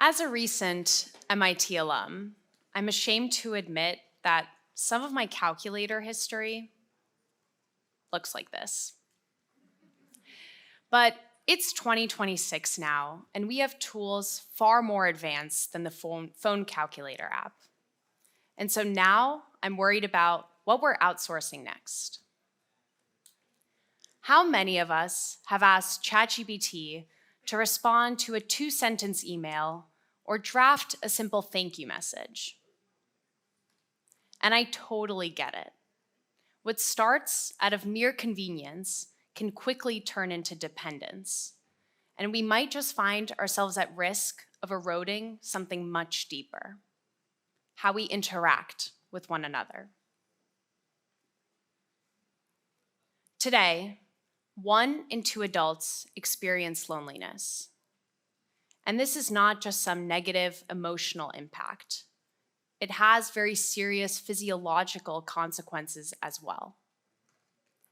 As a recent MIT alum, I'm ashamed to admit that some of my calculator history looks like this. But it's 2026 now, and we have tools far more advanced than the phone calculator app. And so now I'm worried about what we're outsourcing next. How many of us have asked ChatGPT to respond to a 2-sentence email or draft a simple thank you message? And I totally get it. What starts out of mere convenience can quickly turn into dependence, and we might just find ourselves at risk of eroding something much deeper: how we interact with one another. Today, 1 in 2 adults experience loneliness. And this is not just some negative emotional impact. It has very serious physiological consequences as well.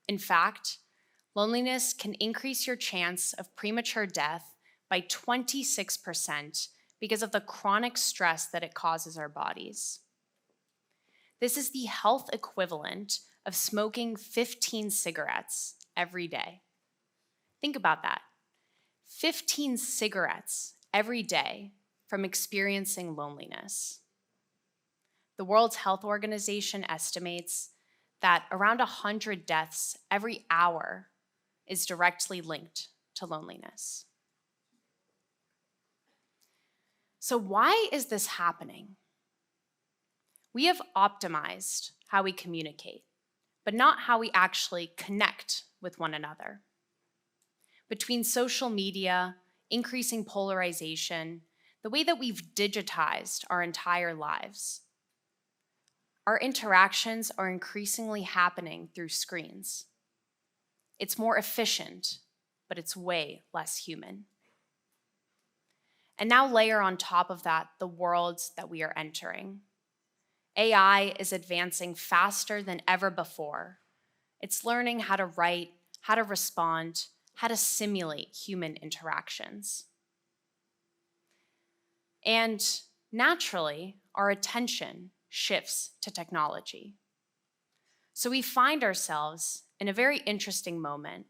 In fact, loneliness can increase your chance of premature death by 26% because of the chronic stress that it causes our bodies. This is the health equivalent of smoking 15 cigarettes every day. Think about that. 15 cigarettes every day from experiencing loneliness. The World Health Organization estimates that around 100 deaths every hour is directly linked to loneliness. So why is this happening? We have optimized how we communicate, but not how we actually connect with one another. Between social media, increasing polarization, the way that we've digitized our entire lives, our interactions are increasingly happening through screens. It's more efficient, but it's way less human. And now layer on top of that the worlds that we are entering. AI is advancing faster than ever before. It's learning how to write, how to respond, how to simulate human interactions. And naturally, our attention shifts to technology. So we find ourselves in a very interesting moment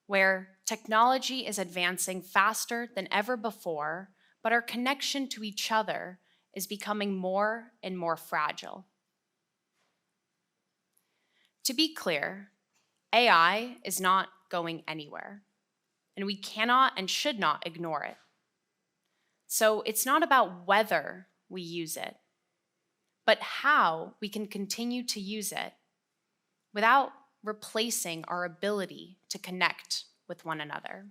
where technology is advancing faster than ever before, but our connection to each other is becoming more and more fragile. To be clear, AI is not going anywhere, and we cannot and should not ignore it. So it's not about whether we use it, but how we can continue to use it without replacing our ability to connect with one another.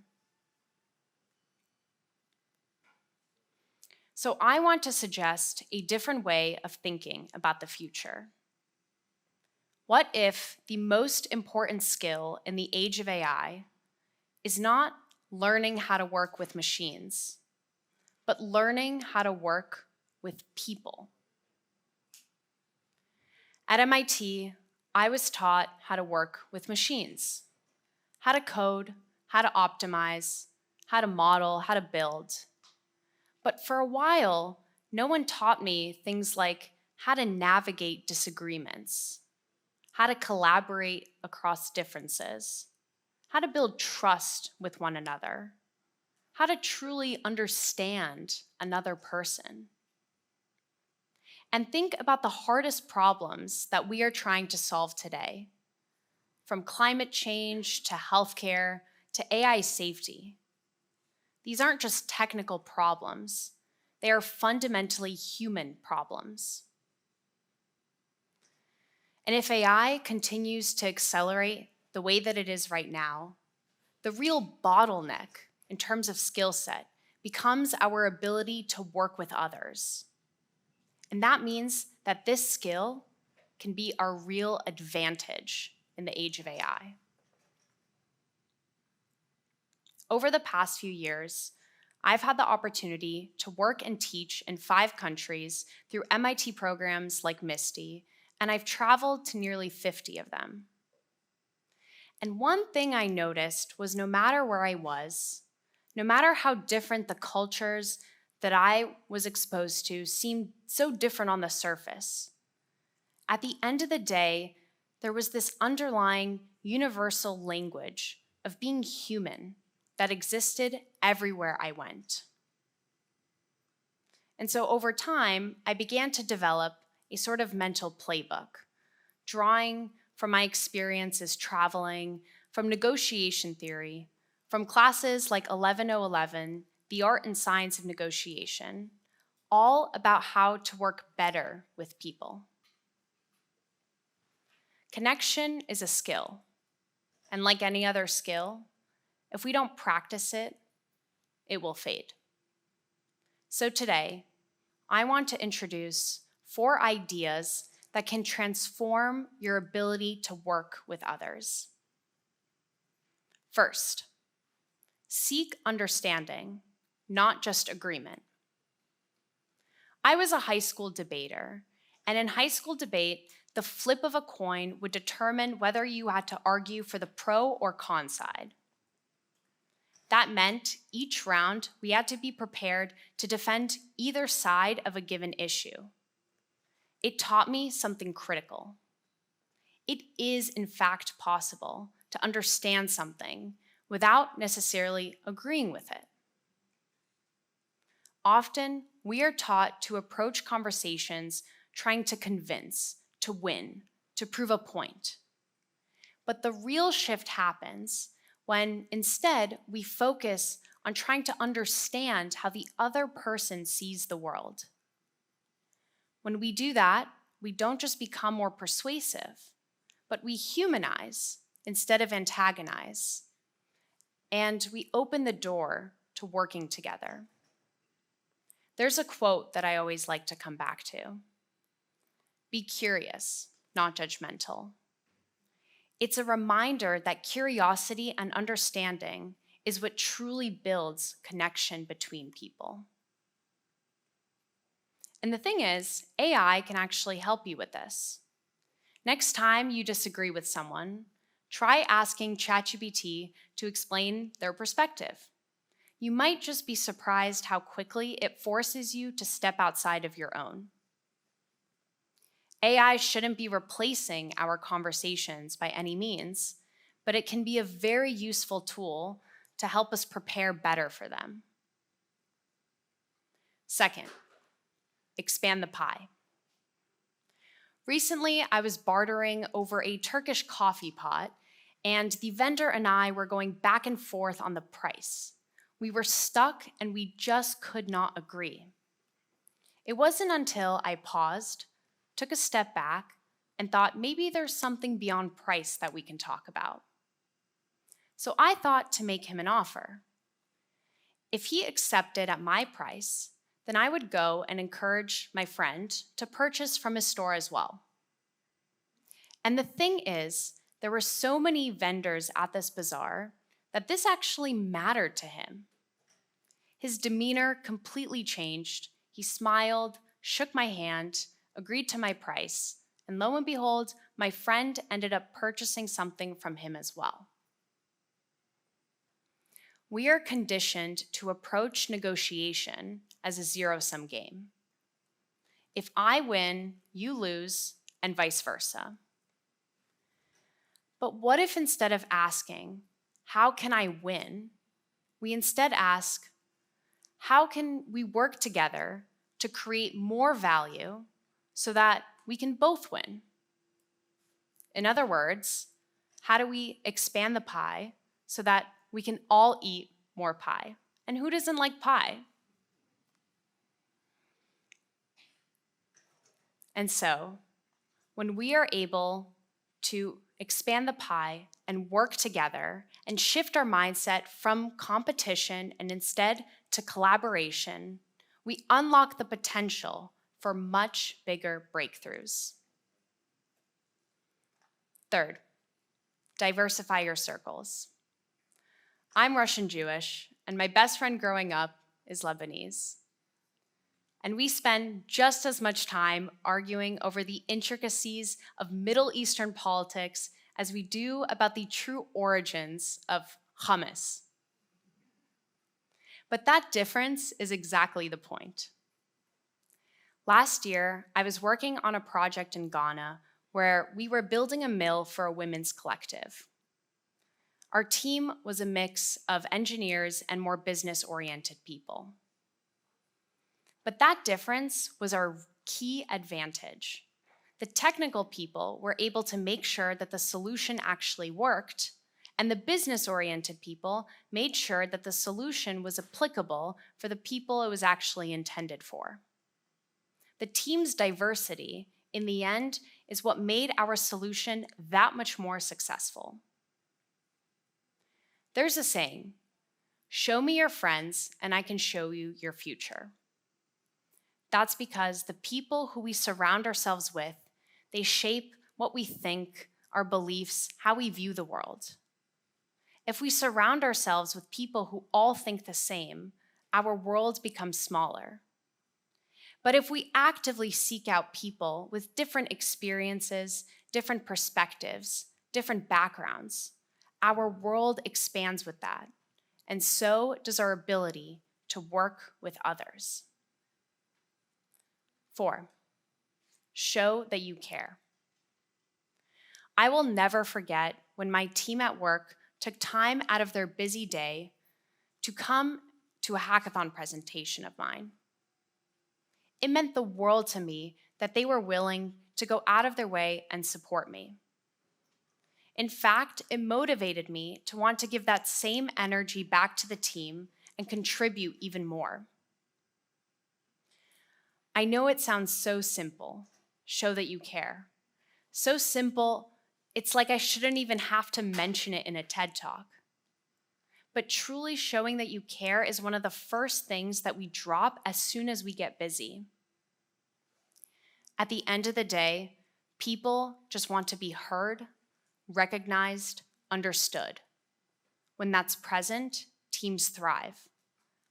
So I want to suggest a different way of thinking about the future. What if the most important skill in the age of AI is not learning how to work with machines, but learning how to work with people? At MIT, I was taught how to work with machines, how to code, how to optimize, how to model, how to build. But for a while, no one taught me things like how to navigate disagreements, how to collaborate across differences, how to build trust with one another, how to truly understand another person. And think about the hardest problems that we are trying to solve today, from climate change to healthcare to AI safety. These aren't just technical problems. They are fundamentally human problems. And if AI continues to accelerate the way that it is right now, the real bottleneck in terms of skill set becomes our ability to work with others. And that means that this skill can be our real advantage in the age of AI. Over the past few years, I've had the opportunity to work and teach in 5 countries through MIT programs like MISTI, and I've traveled to nearly 50 of them. And one thing I noticed was no matter where I was, no matter how different the cultures, that I was exposed to seemed so different on the surface. At the end of the day, there was this underlying universal language of being human that existed everywhere I went. And so over time, I began to develop a sort of mental playbook, drawing from my experiences traveling, from negotiation theory, from classes like 11011, The Art and Science of Negotiation, all about how to work better with people. Connection is a skill, and like any other skill, if we don't practice it, it will fade. So today, I want to introduce 4 ideas that can transform your ability to work with others. First, seek understanding, not just agreement. I was a high school debater, and in high school debate, the flip of a coin would determine whether you had to argue for the pro or con side. That meant each round we had to be prepared to defend either side of a given issue. It taught me something critical. It is, in fact, possible to understand something without necessarily agreeing with it. Often, we are taught to approach conversations trying to convince, to win, to prove a point. But the real shift happens when instead we focus on trying to understand how the other person sees the world. When we do that, we don't just become more persuasive, but we humanize instead of antagonize. And we open the door to working together. There's a quote that I always like to come back to. Be curious, not judgmental. It's a reminder that curiosity and understanding is what truly builds connection between people. And the thing is, AI can actually help you with this. Next time you disagree with someone, try asking ChatGPT to explain their perspective. You might just be surprised how quickly it forces you to step outside of your own. AI shouldn't be replacing our conversations by any means, but it can be a very useful tool to help us prepare better for them. Second, expand the pie. Recently, I was bartering over a Turkish coffee pot, and the vendor and I were going back and forth on the price. We were stuck and we just could not agree. It wasn't until I paused, took a step back, and thought maybe there's something beyond price that we can talk about. So I thought to make him an offer. If he accepted at my price, then I would go and encourage my friend to purchase from his store as well. And the thing is, there were so many vendors at this bazaar that this actually mattered to him. His demeanor completely changed. He smiled, shook my hand, agreed to my price, and lo and behold, my friend ended up purchasing something from him as well. We are conditioned to approach negotiation as a zero-sum game. If I win, you lose, and vice versa. But what if instead of asking, how can I win, we instead ask, how can we work together to create more value so that we can both win? In other words, how do we expand the pie so that we can all eat more pie? And who doesn't like pie? And so, when we are able to expand the pie and work together and shift our mindset from competition and instead to collaboration, we unlock the potential for much bigger breakthroughs. Third, diversify your circles. I'm Russian Jewish, and my best friend growing up is Lebanese. And we spend just as much time arguing over the intricacies of Middle Eastern politics as we do about the true origins of hummus. But that difference is exactly the point. Last year, I was working on a project in Ghana where we were building a mill for a women's collective. Our team was a mix of engineers and more business-oriented people. But that difference was our key advantage. The technical people were able to make sure that the solution actually worked, and the business-oriented people made sure that the solution was applicable for the people it was actually intended for. The team's diversity, in the end, is what made our solution that much more successful. There's a saying, show me your friends and I can show you your future. That's because the people who we surround ourselves with, they shape what we think, our beliefs, how we view the world. If we surround ourselves with people who all think the same, our world becomes smaller. But if we actively seek out people with different experiences, different perspectives, different backgrounds, our world expands with that, and so does our ability to work with others. 4, show that you care. I will never forget when my team at work took time out of their busy day to come to a hackathon presentation of mine. It meant the world to me that they were willing to go out of their way and support me. In fact, it motivated me to want to give that same energy back to the team and contribute even more. I know it sounds so simple, show that you care. So simple, it's like I shouldn't even have to mention it in a TED Talk. But truly showing that you care is one of the first things that we drop as soon as we get busy. At the end of the day, people just want to be heard, recognized, understood. When that's present, teams thrive.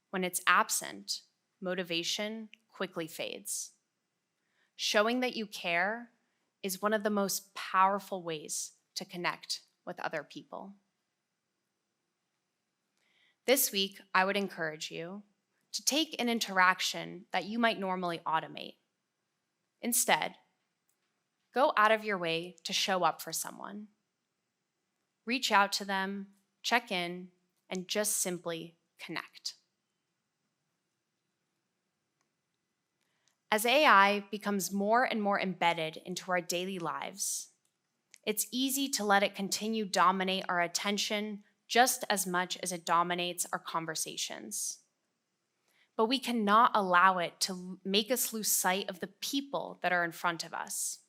When it's absent, motivation quickly fades. Showing that you care is one of the most powerful ways to connect with other people. This week, I would encourage you to take an interaction that you might normally automate. Instead, go out of your way to show up for someone. Reach out to them, check in, and just simply connect. As AI becomes more and more embedded into our daily lives, it's easy to let it continue to dominate our attention just as much as it dominates our conversations. But we cannot allow it to make us lose sight of the people that are in front of us.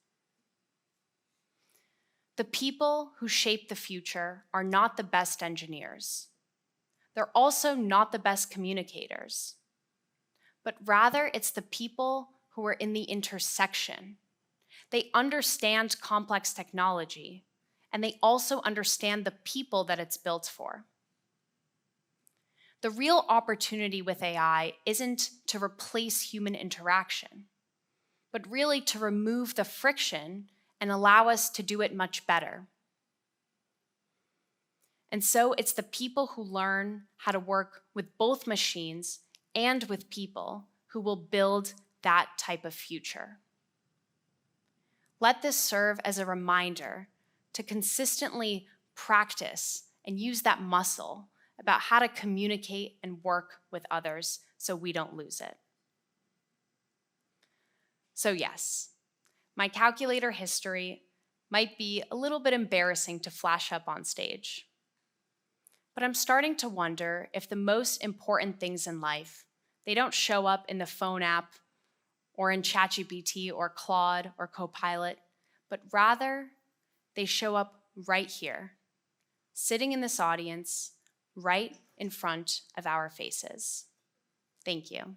The people who shape the future are not the best engineers. They're also not the best communicators. But rather, it's the people who are in the intersection. They understand complex technology, and they also understand the people that it's built for. The real opportunity with AI isn't to replace human interaction, but really to remove the friction and allow us to do it much better. And so it's the people who learn how to work with both machines and with people who will build that type of future. Let this serve as a reminder to consistently practice and use that muscle about how to communicate and work with others so we don't lose it. So yes, my calculator history might be a little bit embarrassing to flash up on stage. But I'm starting to wonder if the most important things in life, they don't show up in the phone app or in ChatGPT or Claude or Copilot, but rather they show up right here, sitting in this audience, right in front of our faces. Thank you.